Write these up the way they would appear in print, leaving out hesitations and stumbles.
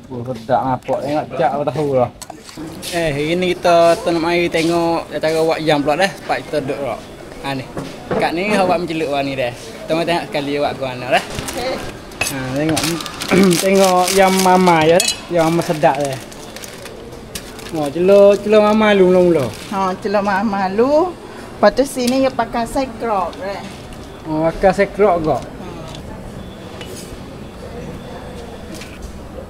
Sedap nampak tengok cak apa tahu lah. Hari ni kita nak mari tengok cara buat jam pula dah. Sebab kita duduk pula. Ha ni. Kat ni awak menceluk wang ni dah. Kita mau tengok sekali awak ke mana dah. Ha tengok tengok yang mama ya dah. Yang mama sedap dah. Oh, celuk mama lu mula-mula. Ha, celok malu. Lepas tu sini dia pakai sekrok dah. Oh, pakai sekrok gak.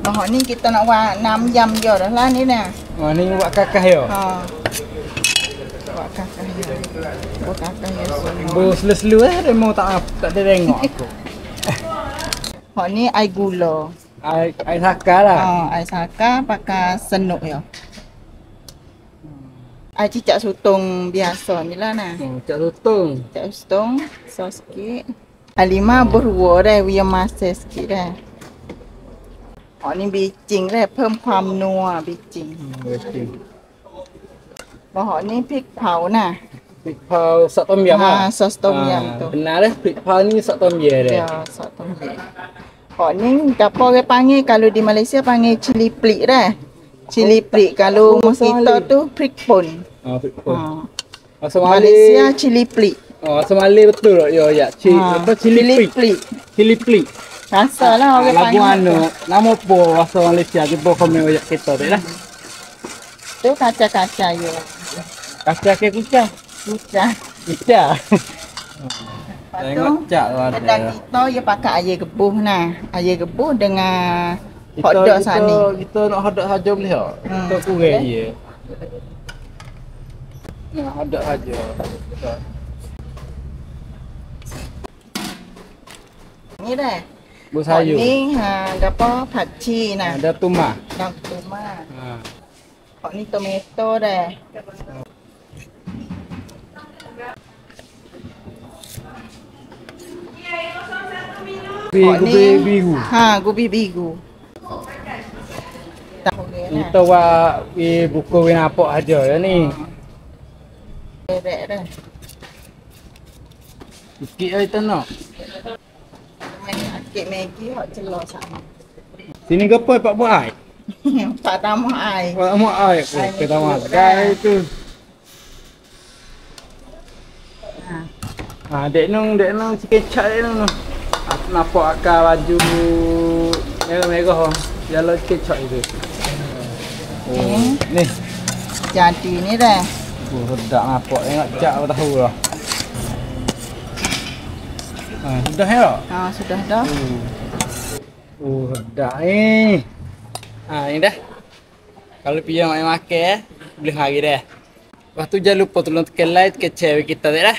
Bahak ni kita nak buat 6 jam je dah lah ni dah. Oh, ni buat kakak ya. Ha. Buat kakak ya. Buat kakak ya. Bo selu-selu dia mau tak ada tengok aku. Hak ni air gula. Air saka lah. Ha, air saka pakai senuk ya. Air cicak sotong biasa ni lah nah. Oh, cak tutung. Cicak sotong, sos sikit. Air lima berua dah, we masak sikit dah. Hak ni bicing dah, เพิ่มความนัว bicing. Bahak ni prik ผา nah. Prik pau sak tom yam ah. Ha, sos tom yam tu. Benar dah prik pau ni sak tom yam dah. Ya, sos tom yam. Hak ni gapo orang panggil kalau di Malaysia panggil cili plik dah. Cili plik kalau kita tu prik pun. Ah, prik pun. Ha. Asal Malaysia cili plik. Oh, asal Malay betul tak? Ya, apa cili plik. Cili plik. Rasalah orang Lagu panggil. anu, nama apa bahasa Malaysia kita komen ayat kita tu lah. Tu kaca-kaca ya. Kaca ke kucah? Kucah. Kucah. Lepas tu, kedai kita dia pakai air gebuh nah. Air gebuh dengan hotdog saat ni. Kita nak hotdog saja boleh tak? Kita kurang je. Nak hotdog saja. Ni dah. Bu sayur. Ni gapo pakcik nah. Ada tumah. Dang tomat. Ha. Hak ni tomato dah. Biru. Ha, gubi biru. Kita buat buku nampak aja ya ni. Derek dah. Sikit aja kita nak. Akik Maggi hak celor sama. Sini gapo pak buat ai? Pak tambah air. Buat mak ai. Kita mak. Gai tu. Ha, dek nung sikit cat dek nung. Aku nampak akal baju merah-merah. Jalan sikit cat itu. Oh, ni. Jadi ni dah. Oh, sedap nampak tengok cat apa tahu lah. Ha, sudah ya? Ha, sudah dah. Oh, sedap ni. Ha, ni dah. Kalau pian makan boleh hari dah. Lepas tu jangan lupa tolong tekan like, tekan share kita dah.